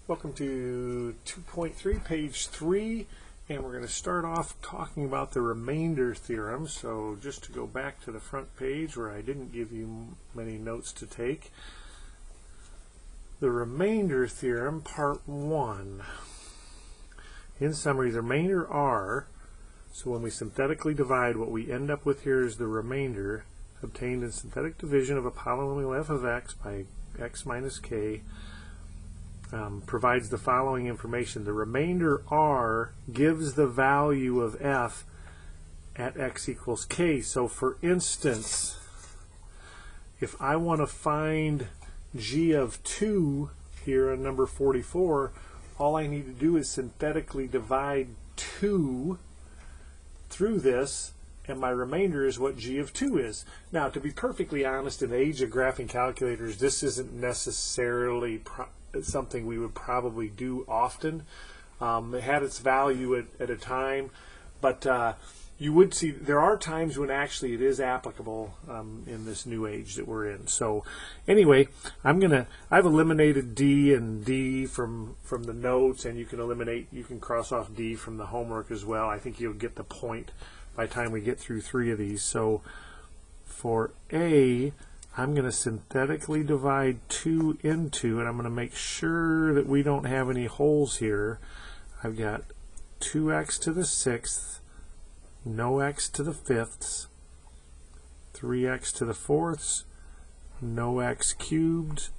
Welcome to 2.3, page 3, and we're going to start off talking about the remainder theorem. So just to go back to the front page where I didn't give you many notes to take. The remainder theorem, part 1. In summary, the remainder are, so when we synthetically divide, what we end up with here is the remainder obtained in synthetic division of a polynomial f of x by x minus k. Provides the following information. The remainder r gives the value of f at x equals k. So for instance, if I want to find g of 2 here on number 44, all I need to do is synthetically divide 2 through this, and my remainder is what g of 2 is. Now, to be perfectly honest, in the age of graphing calculators, this isn't necessarily something we would probably do often. It had its value at a time, but you would see there are times when actually it is applicable in this new age that we're in. So anyway, I've eliminated D and D from the notes, and you can cross off D from the homework as well. I think you'll get the point by the time we get through 3 of these. So for A, I'm going to synthetically divide 2 into, and I'm going to make sure that we don't have any holes here. I've got 2x to the 6th, no x to the 5ths, 3x to the 4ths, no x cubed,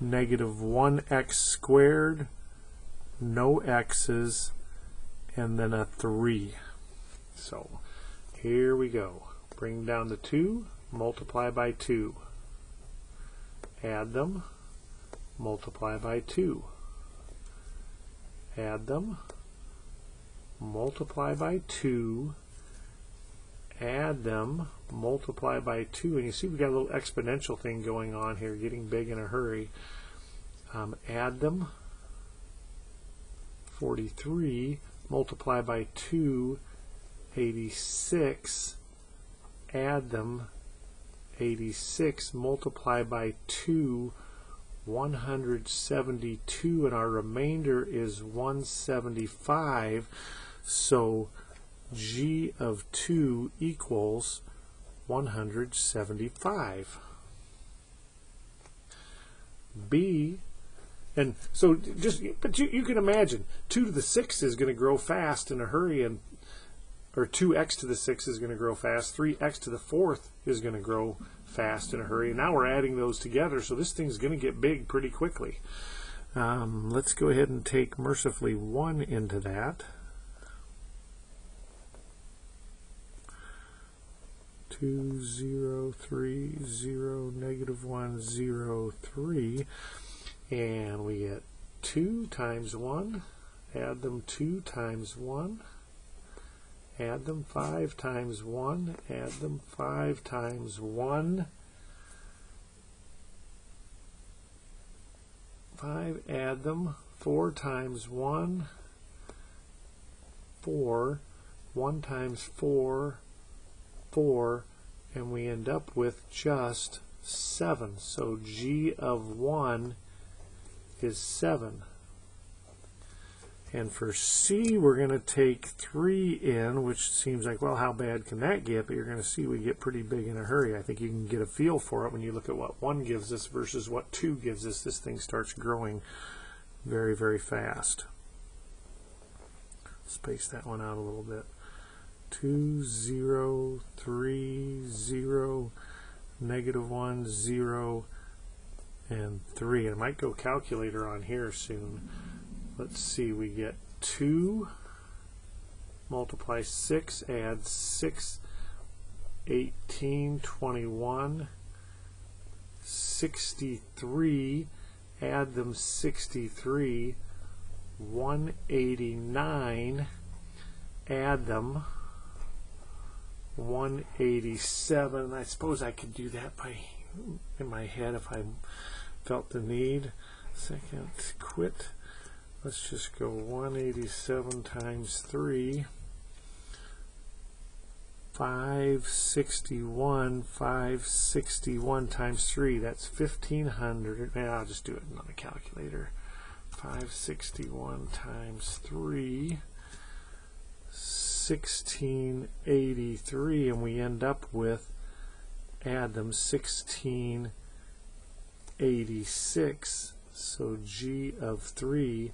negative 1x squared, no x's, and then a 3. So here we go. Bring down the 2. Multiply by 2. Add them. Multiply by 2. Add them. Multiply by 2. Add them. Multiply by 2. And you see we've got a little exponential thing going on here, getting big in a hurry. Add them. 43. Multiply by 2. 86. Add them. 86, multiply by 2, 172, and our remainder is 175. So g of 2 equals 175. B, and so but you can imagine 2 to the 6 is going to grow fast in a hurry, and or 2x to the 6 is going to grow fast, 3x to the 4th is going to grow fast in a hurry, and now we're adding those together, so this thing's going to get big pretty quickly. Let's go ahead and take mercifully 1 into that. 2, 0, 3, 0, negative 1, 0, 3, and we get 2 times 1, add them 2 times 1, add them 5 times 1, add them 5 times 1, 5, add them 4 times 1, 4, 1 times 4, 4, and we end up with just 7. So g of 1 is 7. And for C, we're going to take 3 in, which seems like, well, how bad can that get? But you're going to see we get pretty big in a hurry. I think you can get a feel for it when you look at what 1 gives us versus what 2 gives us. This thing starts growing very, very fast. Space that one out a little bit. 2, 0, 3, 0, negative 1, 0, and 3. I might go calculator on here soon. Let's see, we get 2, multiply 6, add 6, 18, 21, 63, add them 63, 189, add them 187. I suppose I could do that in my head if I felt the need. Second, quit. Let's just go 187 times 3, 561, 561 times 3, that's 1,500. I'll just do it on a calculator. 561 times 3, 1683, and we end up with, add them, 1686. So G of 3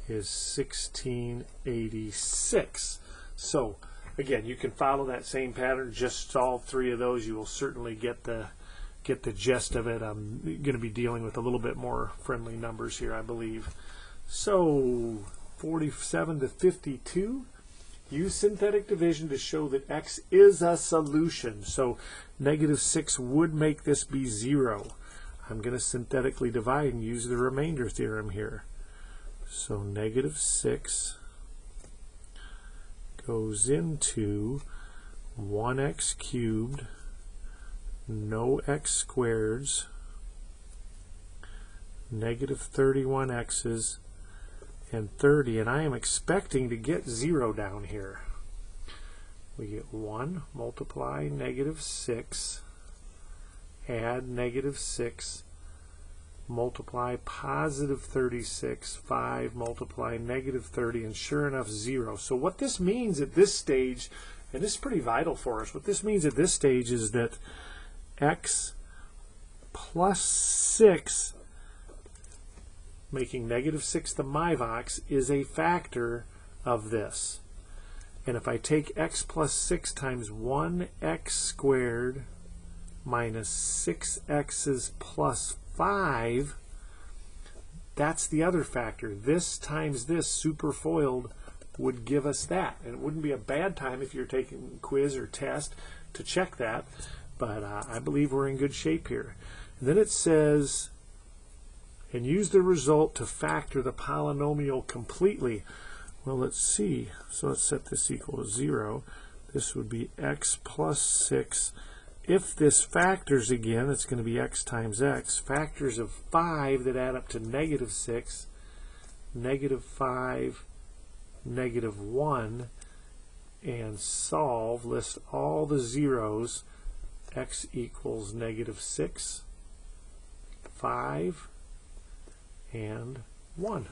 is 1686. So again, you can follow that same pattern, just solve 3 of those. You will certainly get the gist of it. I'm going to be dealing with a little bit more friendly numbers here, I believe. So 47 to 52, use synthetic division to show that x is a solution. So -6 would make this be 0. I'm going to synthetically divide and use the remainder theorem here. So -6 goes into 1x cubed, no x squareds, -31x's, and 30, and I am expecting to get 0 down here. We get 1 multiply -6, add -6, multiply +36, 5 multiply -30, and sure enough 0. So what this means at this stage, and this is pretty vital for us, what this means at this stage is that x plus 6, making -6 the MIVOX, is a factor of this. And if I take x plus 6 times 1x squared minus 6x's plus 5, that's the other factor. This times this superfoiled would give us that. And it wouldn't be a bad time if you're taking a quiz or test to check that. But I believe we're in good shape here. And then it says, and use the result to factor the polynomial completely. Well, let's see. So let's set this equal to 0. This would be x plus 6. If this factors again, it's going to be x times x. Factors of 5 that add up to -6, -5, -1, and solve. List all the zeros. X equals -6, 5, and 1.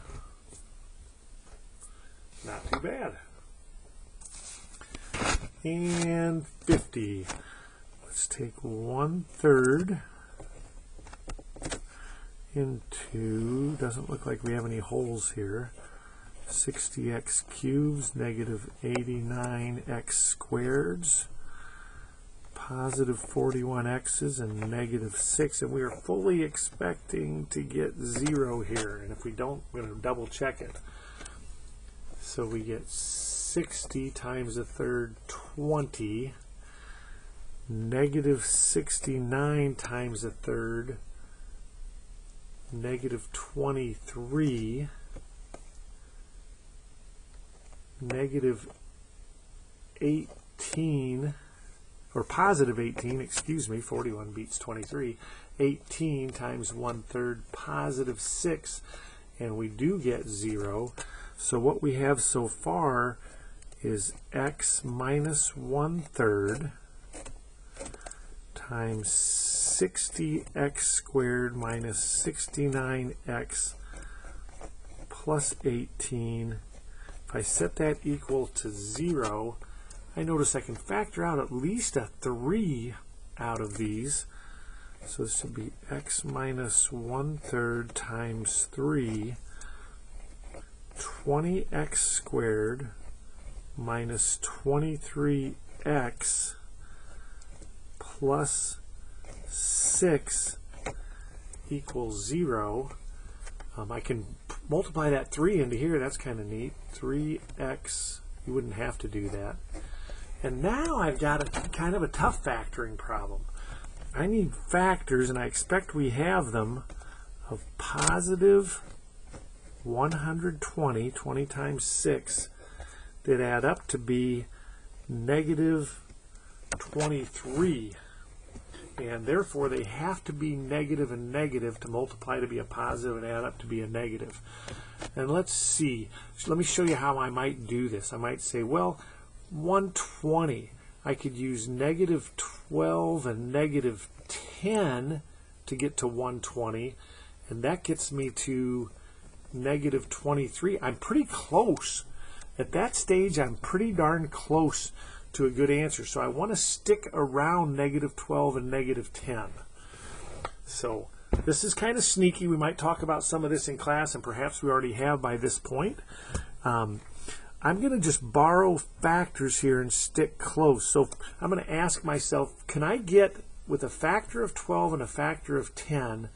Not too bad. And 50. Let's take 1/3 into, doesn't look like we have any holes here, 60x cubes, -89x squareds, +41x's, and -6, and we are fully expecting to get 0 here, and if we don't, we're going to double check it. So we get 60 times 1/3, 20, -69 times 1/3, -23, -18, or +18, excuse me, 41 beats 23, 18 times 1/3, +6, and we do get 0. So what we have so far is x minus 1/3 times 60x squared minus 69x plus 18. If I set that equal to 0, I notice I can factor out at least a 3 out of these. So this would be x minus 1/3 times 3, 20x squared minus 23x plus 6 equals 0. I can multiply that 3 into here. That's kind of neat. 3x, you wouldn't have to do that. And now I've got a kind of a tough factoring problem. I need factors, and I expect we have them, of positive 120, 20 times 6, that add up to be negative 23. And therefore they have to be negative and negative to multiply to be a positive and add up to be a negative. And let's see. So let me show you how I might do this. I might say, well, 120. I could use negative 12 and negative 10 to get to 120. And that gets me to negative 23. I'm pretty close. At that stage, I'm pretty darn close to a good answer. So I want to stick around negative 12 and negative 10. So this is kind of sneaky. We might talk about some of this in class, and perhaps we already have by this point. I'm going to just borrow factors here and stick close. So I'm going to ask myself, can I get, with a factor of 12 and a factor of 10,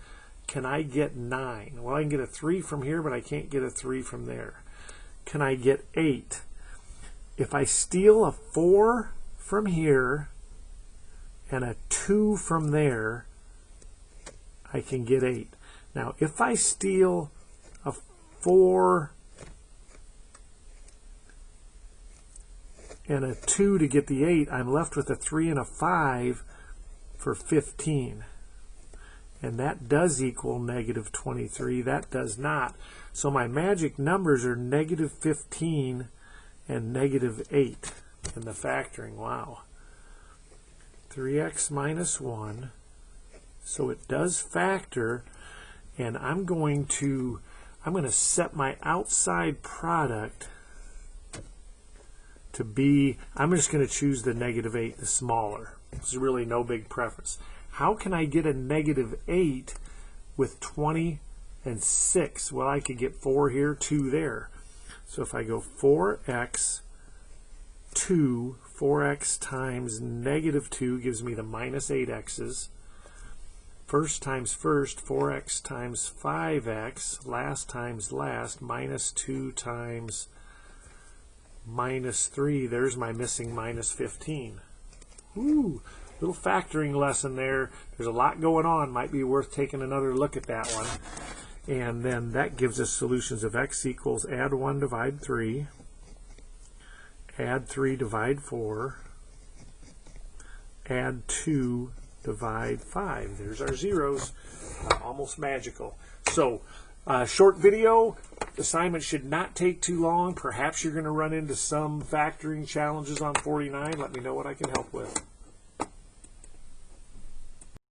can I get 9? Well, I can get a 3 from here, but I can't get a 3 from there. Can I get 8? If I steal a 4 from here and a 2 from there, I can get 8. Now, if I steal a 4 and a 2 to get the 8, I'm left with a 3 and a 5 for 15. And that does equal negative 23. That does not. So my magic numbers are negative 15 and negative 8 in the factoring. Wow. 3x minus 1. So it does factor, and I'm going to set my outside product to be, I'm just going to choose the negative 8, the smaller. There's really no big preference. How can I get a negative 8 with 20 and 6? Well, I could get 4 here, 2 there. So if I go 4x, 2, 4x times negative 2 gives me the minus 8x's. First times first, 4x times 5x, last times last, minus 2 times minus 3. There's my missing minus 15. Ooh, little factoring lesson there. There's a lot going on. Might be worth taking another look at that one. And then that gives us solutions of x equals add 1, divide 3, add 3, divide 4, add 2, divide 5. There's our zeros. Almost magical. So, short video. Assignment should not take too long. Perhaps you're going to run into some factoring challenges on 49. Let me know what I can help with.